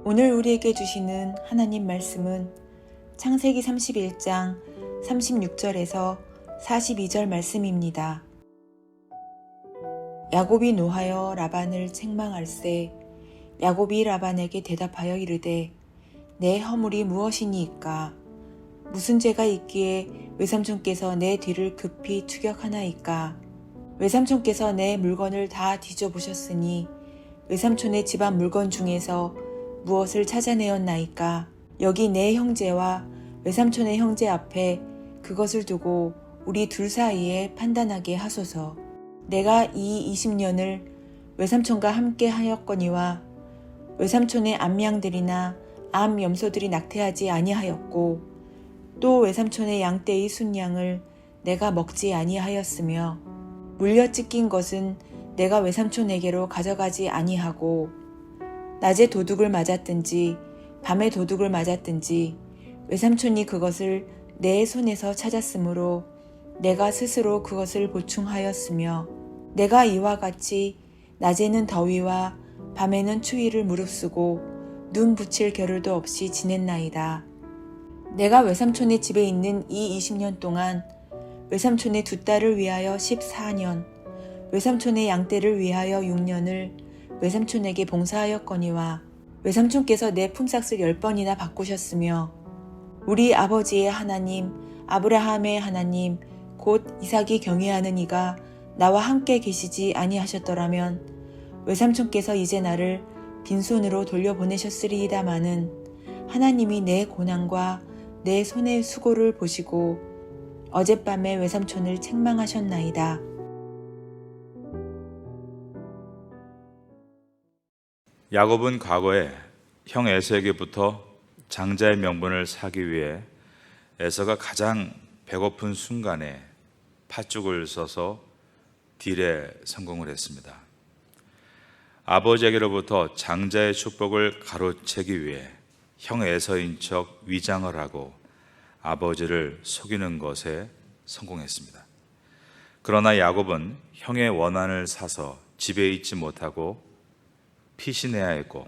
오늘 우리에게 주시는 하나님 말씀은 창세기 31장 36절에서 42절 말씀입니다. 야곱이 노하여 라반을 책망할세. 야곱이 라반에게 대답하여 이르되 내 허물이 무엇이니이까? 무슨 죄가 있기에 외삼촌께서 내 뒤를 급히 추격하나이까? 외삼촌께서 내 물건을 다 뒤져보셨으니 외삼촌의 집안 물건 중에서 무엇을 찾아내었나이까? 여기 내 형제와 외삼촌의 형제 앞에 그것을 두고 우리 둘 사이에 판단하게 하소서. 내가 이 20년을 외삼촌과 함께 하였거니와 외삼촌의 암양들이나 암 염소들이 낙태하지 아니하였고 또 외삼촌의 양떼의 순양을 내가 먹지 아니하였으며 물려 찢긴 것은 내가 외삼촌에게로 가져가지 아니하고 낮에 도둑을 맞았든지 밤에 도둑을 맞았든지 외삼촌이 그것을 내 손에서 찾았으므로 내가 스스로 그것을 보충하였으며 내가 이와 같이 낮에는 더위와 밤에는 추위를 무릅쓰고 눈 붙일 겨를도 없이 지냈나이다. 내가 외삼촌의 집에 있는 이 20년 동안 외삼촌의 두 딸을 위하여 14년, 외삼촌의 양떼를 위하여 6년을 외삼촌에게 봉사하였거니와 외삼촌께서 내 품삯을 10번이나 바꾸셨으며 우리 아버지의 하나님 아브라함의 하나님 곧 이삭이 경외하는 이가 나와 함께 계시지 아니하셨더라면 외삼촌께서 이제 나를 빈손으로 돌려보내셨으리이다마는 하나님이 내 고난과 내 손의 수고를 보시고 어젯밤에 외삼촌을 책망하셨나이다. 야곱은 과거에 형 에서에게부터 장자의 명분을 사기 위해 에서가 가장 배고픈 순간에 팥죽을 써서 딜에 성공을 했습니다. 아버지에게로부터 장자의 축복을 가로채기 위해 형 에서인 척 위장을 하고 아버지를 속이는 것에 성공했습니다. 그러나 야곱은 형의 원한을 사서 집에 있지 못하고 피신해야 했고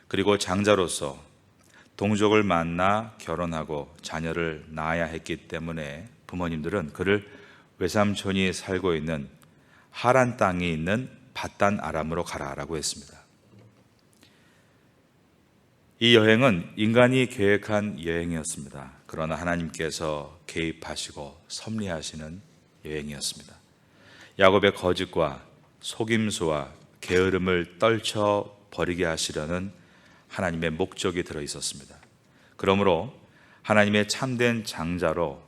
그리고 장자로서 동족을 만나 결혼하고 자녀를 낳아야 했기 때문에 부모님들은 그를 외삼촌이 살고 있는 하란 땅이 있는 밧단 아람으로 가라라고 했습니다. 이 여행은 인간이 계획한 여행이었습니다. 그러나 하나님께서 개입하시고 섭리하시는 여행이었습니다. 야곱의 거짓과 속임수와 게으름을 떨쳐버리게 하시려는 하나님의 목적이 들어 있었습니다. 그러므로 하나님의 참된 장자로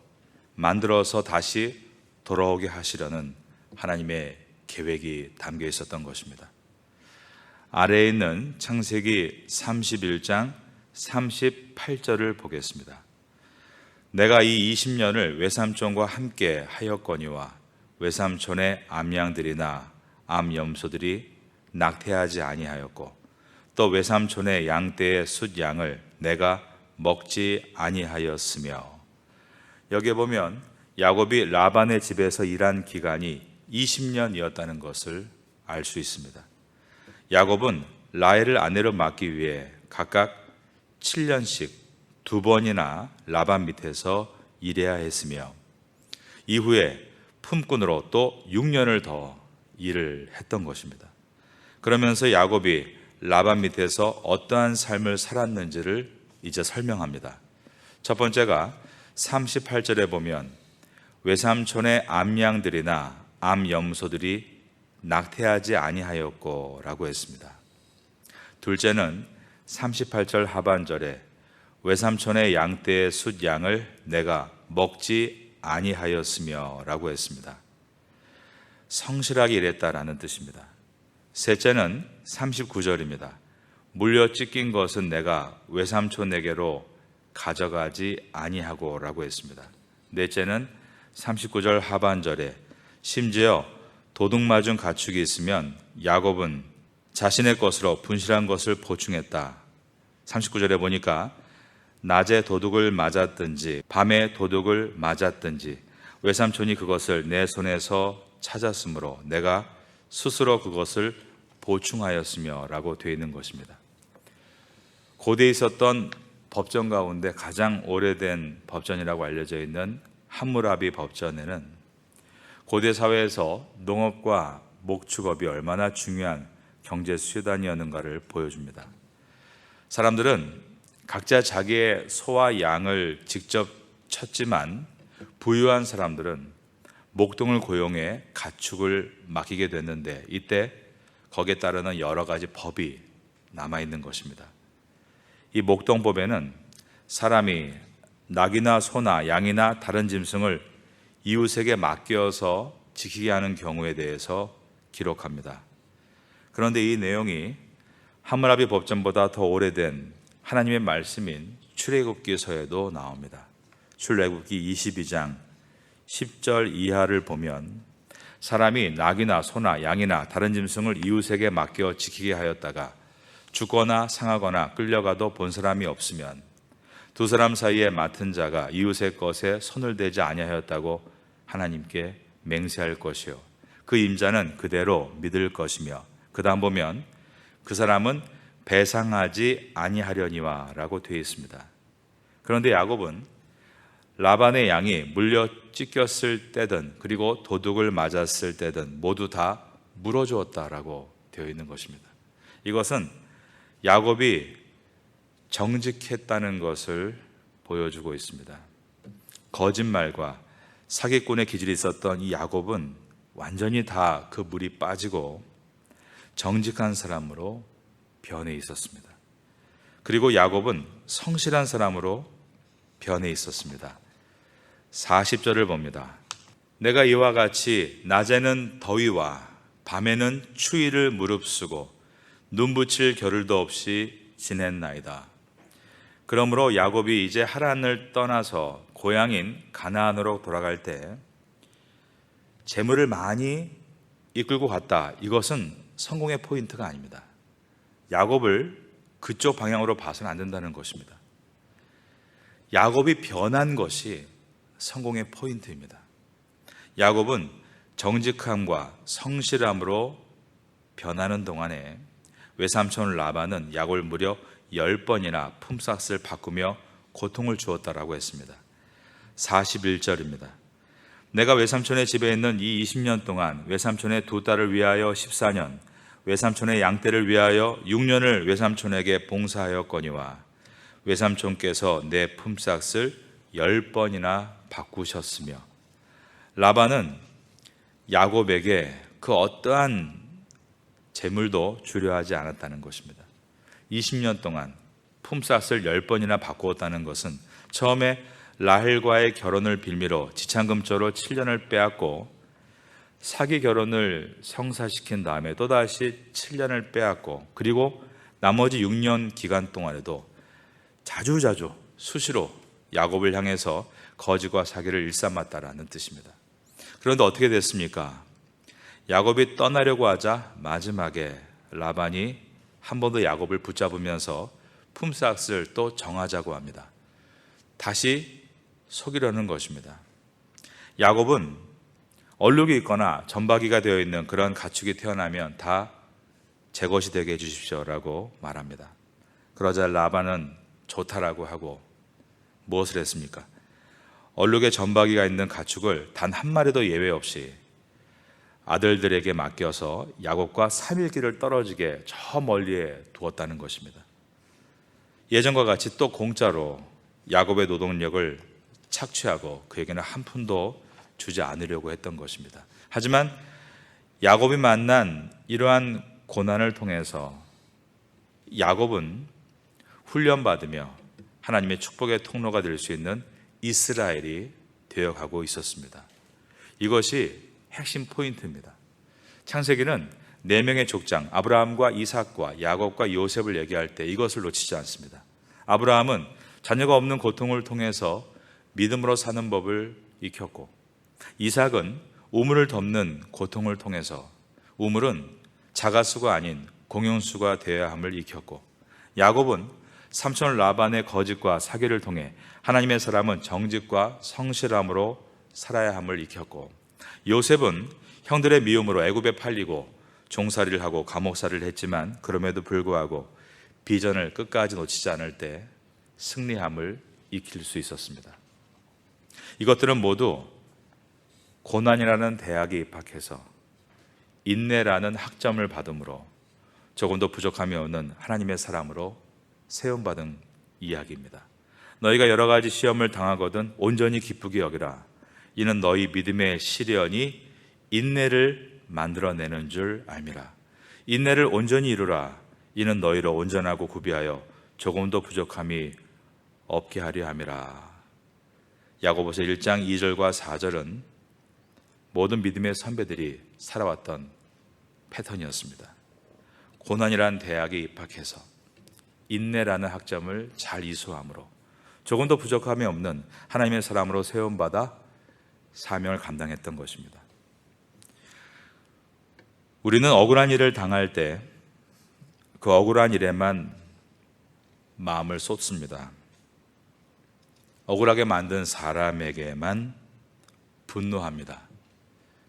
만들어서 다시 돌아오게 하시려는 하나님의 계획이 담겨 있었던 것입니다. 아래에 있는 창세기 31장 38절을 보겠습니다. 내가 이 20년을 외삼촌과 함께 하였거니와 외삼촌의 암양들이나 암염소들이 낙태하지 아니하였고 또 외삼촌의 양떼의 숫양을 내가 먹지 아니하였으며. 여기에 보면 야곱이 라반의 집에서 일한 기간이 20년이었다는 것을 알 수 있습니다. 야곱은 라헬을 아내로 맡기 위해 각각 7년씩 2번이나 라반 밑에서 일해야 했으며 이후에 품꾼으로 또 6년을 더 일을 했던 것입니다. 그러면서 야곱이 라반 밑에서 어떠한 삶을 살았는지를 이제 설명합니다. 첫 번째가 38절에 보면 외삼촌의 암양들이나 암염소들이 낙태하지 아니하였고 라고 했습니다. 둘째는 38절 하반절에 외삼촌의 양떼의 숫양을 내가 먹지 아니하였으며 라고 했습니다. 성실하게 일했다라는 뜻입니다. 셋째는 39절입니다. 물려 찢긴 것은 내가 외삼촌에게로 가져가지 아니하고 라고 했습니다. 넷째는 39절 하반절에 심지어 도둑 맞은 가축이 있으면 야곱은 자신의 것으로 분실한 것을 보충했다. 39절에 보니까 낮에 도둑을 맞았든지 밤에 도둑을 맞았든지 외삼촌이 그것을 내 손에서 찾았으므로 내가 스스로 그것을 보충하였으며 라고 되어 있는 것입니다. 고대에 있었던 법전 가운데 가장 오래된 법전이라고 알려져 있는 함무라비 법전에는 고대 사회에서 농업과 목축업이 얼마나 중요한 경제 수단이었는가를 보여줍니다. 사람들은 각자 자기의 소와 양을 직접 쳤지만 부유한 사람들은 목동을 고용해 가축을 맡기게 됐는데 이때 거기에 따르는 여러 가지 법이 남아있는 것입니다. 이 목동법에는 사람이 낙이나 소나 양이나 다른 짐승을 이웃에게 맡겨서 지키게 하는 경우에 대해서 기록합니다. 그런데 이 내용이 함무라비 법전보다 더 오래된 하나님의 말씀인 출애굽기서에도 나옵니다. 출애굽기 22장 10절 이하를 보면 사람이 낙이나 소나 양이나 다른 짐승을 이웃에게 맡겨 지키게 하였다가 죽거나 상하거나 끌려가도 본 사람이 없으면 두 사람 사이에 맡은 자가 이웃의 것에 손을 대지 아니하였다고 하나님께 맹세할 것이요 그 임자는 그대로 믿을 것이며 그 다음 보면 그 사람은 배상하지 아니하려니와 라고 되어 있습니다. 그런데 야곱은 라반의 양이 물려 찢겼을 때든 그리고 도둑을 맞았을 때든 모두 다 물어주었다라고 되어 있는 것입니다. 이것은 야곱이 정직했다는 것을 보여주고 있습니다. 거짓말과 사기꾼의 기질이 있었던 이 야곱은 완전히 다 그 물이 빠지고 정직한 사람으로 변해 있었습니다. 그리고 야곱은 성실한 사람으로 변해 있었습니다. 40절을 봅니다. 내가 이와 같이 낮에는 더위와 밤에는 추위를 무릅쓰고 눈 붙일 겨를도 없이 지냈나이다. 그러므로 야곱이 이제 하란을 떠나서 고향인 가나안으로 돌아갈 때 재물을 많이 이끌고 갔다. 이것은 성공의 포인트가 아닙니다. 야곱을 그쪽 방향으로 봐서는 안 된다는 것입니다. 야곱이 변한 것이 성공의 포인트입니다. 야곱은 정직함과 성실함으로 변하는 동안에 외삼촌 라반은 야곱을 무려 10번이나 품삯을 바꾸며 고통을 주었다라고 했습니다. 41절입니다. 내가 외삼촌의 집에 있는 이 20년 동안 외삼촌의 두 딸을 위하여 14년, 외삼촌의 양떼를 위하여 6년을 외삼촌에게 봉사하였거니와 외삼촌께서 내 품삯을 10번이나 바꾸셨으며 라반은 야곱에게 그 어떠한 재물도 주려 하지 않았다는 것입니다. 20년 동안 품삯을 10번이나 바꾸었다는 것은 처음에 라헬과의 결혼을 빌미로 지참금조로 7년을 빼앗고 사기 결혼을 성사시킨 다음에 또다시 7년을 빼앗고 그리고 나머지 6년 기간 동안에도 자주자주 수시로 야곱을 향해서 거짓과 사기를 일삼았다라는 뜻입니다. 그런데 어떻게 됐습니까? 야곱이 떠나려고 하자 마지막에 라반이 한 번 더 야곱을 붙잡으면서 품삯을 또 정하자고 합니다. 다시 속이려는 것입니다. 야곱은 얼룩이 있거나 점박이가 되어 있는 그런 가축이 태어나면 다 제 것이 되게 해주십시오라고 말합니다. 그러자 라반은 좋다라고 하고 무엇을 했습니까? 얼룩에 점박이가 있는 가축을 단 한 마리도 예외 없이 아들들에게 맡겨서 야곱과 3일 길을 떨어지게 저 멀리에 두었다는 것입니다. 예전과 같이 또 공짜로 야곱의 노동력을 착취하고 그에게는 한 푼도 주지 않으려고 했던 것입니다. 하지만 야곱이 만난 이러한 고난을 통해서 야곱은 훈련받으며 하나님의 축복의 통로가 될 수 있는 이스라엘이 되어가고 있었습니다. 이것이 핵심 포인트입니다. 창세기는 4명의 족장 아브라함과 이삭과 야곱과 요셉을 얘기할 때 이것을 놓치지 않습니다. 아브라함은 자녀가 없는 고통을 통해서 믿음으로 사는 법을 익혔고 이삭은 우물을 덮는 고통을 통해서 우물은 자가수가 아닌 공용수가 되어야 함을 익혔고 야곱은 삼촌 라반의 거짓과 사기를 통해 하나님의 사람은 정직과 성실함으로 살아야 함을 익혔고 요셉은 형들의 미움으로 애굽에 팔리고 종살이를 하고 감옥살이를 했지만 그럼에도 불구하고 비전을 끝까지 놓치지 않을 때 승리함을 익힐 수 있었습니다. 이것들은 모두 고난이라는 대학에 입학해서 인내라는 학점을 받음으로 조금도 부족함이 없는 하나님의 사람으로 세움받은 이야기입니다. 너희가 여러 가지 시험을 당하거든 온전히 기쁘게 여기라. 이는 너희 믿음의 시련이 인내를 만들어내는 줄 알미라. 인내를 온전히 이루라. 이는 너희로 온전하고 구비하여 조금도 부족함이 없게 하려 함이라. 야고보서 1장 2절과 4절은 모든 믿음의 선배들이 살아왔던 패턴이었습니다. 고난이란 대학에 입학해서 인내라는 학점을 잘 이수함으로 조금도 부족함이 없는 하나님의 사람으로 세움받아 사명을 감당했던 것입니다. 우리는 억울한 일을 당할 때 그 억울한 일에만 마음을 쏟습니다. 억울하게 만든 사람에게만 분노합니다.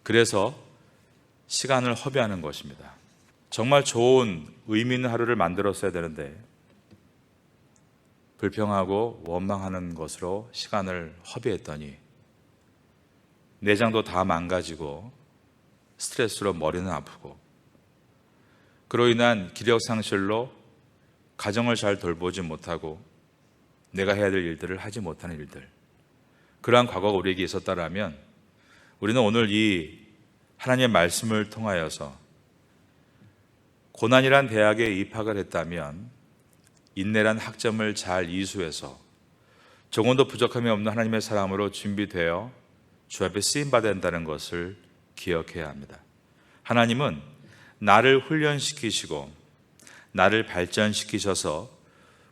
그래서 시간을 허비하는 것입니다. 정말 좋은 의미 있는 하루를 만들었어야 되는데 불평하고 원망하는 것으로 시간을 허비했더니 내장도 다 망가지고 스트레스로 머리는 아프고 그로 인한 기력 상실로 가정을 잘 돌보지 못하고 내가 해야 될 일들을 하지 못하는 일들, 그러한 과거가 우리에게 있었다라면 우리는 오늘 이 하나님의 말씀을 통하여서 고난이란 대학에 입학을 했다면 인내란 학점을 잘 이수해서 조금도 부족함이 없는 하나님의 사람으로 준비되어 주 앞에 쓰임받아야 한다는 것을 기억해야 합니다. 하나님은 나를 훈련시키시고 나를 발전시키셔서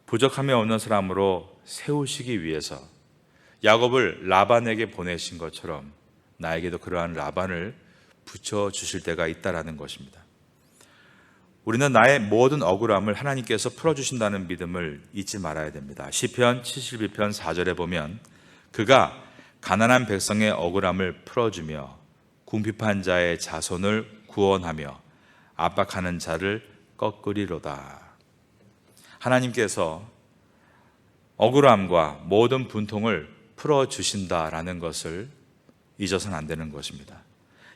부족함이 없는 사람으로 세우시기 위해서 야곱을 라반에게 보내신 것처럼 나에게도 그러한 라반을 붙여주실 때가 있다라는 것입니다. 우리는 나의 모든 억울함을 하나님께서 풀어주신다는 믿음을 잊지 말아야 됩니다. 시편 72편 4절에 보면 그가 가난한 백성의 억울함을 풀어주며 궁핍한 자의 자손을 구원하며 압박하는 자를 꺾으리로다. 하나님께서 억울함과 모든 분통을 풀어주신다라는 것을 잊어서는 안 되는 것입니다.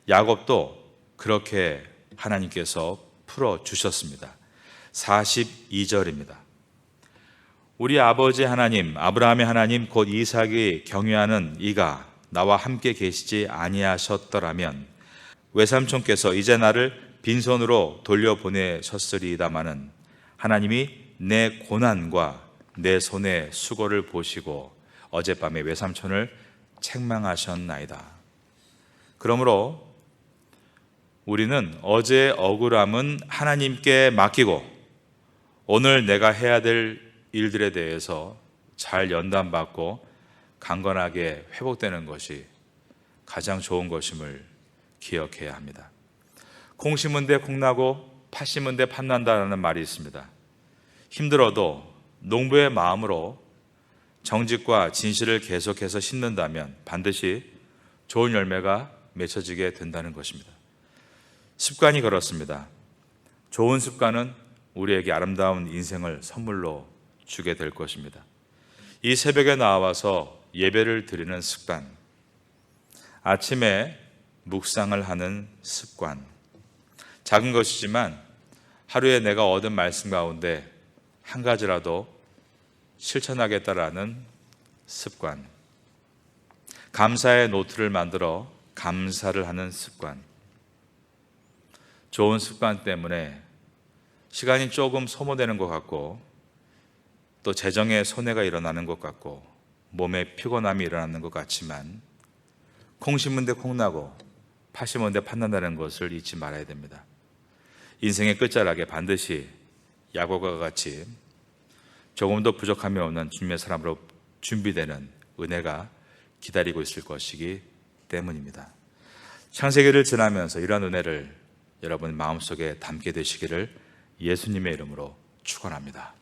야곱도 그렇게 하나님께서 풀어주셨습니다. 42절입니다. 우리 아버지 하나님, 아브라함의 하나님 곧 이삭이 경외하는 이가 나와 함께 계시지 아니하셨더라면 외삼촌께서 이제 나를 빈손으로 돌려보내셨으리다마는 하나님이 내 고난과 내 손의 수고를 보시고 어젯밤에 외삼촌을 책망하셨나이다. 그러므로 우리는 어제의 억울함은 하나님께 맡기고 오늘 내가 해야 될 일들에 대해서 잘 연단받고 강건하게 회복되는 것이 가장 좋은 것임을 기억해야 합니다. 콩 심은 데 콩 나고 팥 심은 데 팥 난다라는 말이 있습니다. 힘들어도 농부의 마음으로 정직과 진실을 계속해서 심는다면 반드시 좋은 열매가 맺혀지게 된다는 것입니다. 습관이 그렇습니다. 좋은 습관은 우리에게 아름다운 인생을 선물로 주게 될 것입니다. 이 새벽에 나와서 예배를 드리는 습관, 아침에 묵상을 하는 습관, 작은 것이지만 하루에 내가 얻은 말씀 가운데 한 가지라도 실천하겠다라는 습관, 감사의 노트를 만들어 감사를 하는 습관, 좋은 습관 때문에 시간이 조금 소모되는 것 같고 또 재정에 손해가 일어나는 것 같고 몸에 피곤함이 일어나는 것 같지만 콩 심은 데 콩 나고 팥 심은 데 팥 난다는 것을 잊지 말아야 됩니다. 인생의 끝자락에 반드시 야곱과 같이 조금도 부족함이 없는 주님의 사람으로 준비되는 은혜가 기다리고 있을 것이기 때문입니다. 창세기를 지나면서 이러한 은혜를 여러분 마음속에 담게 되시기를 예수님의 이름으로 축원합니다.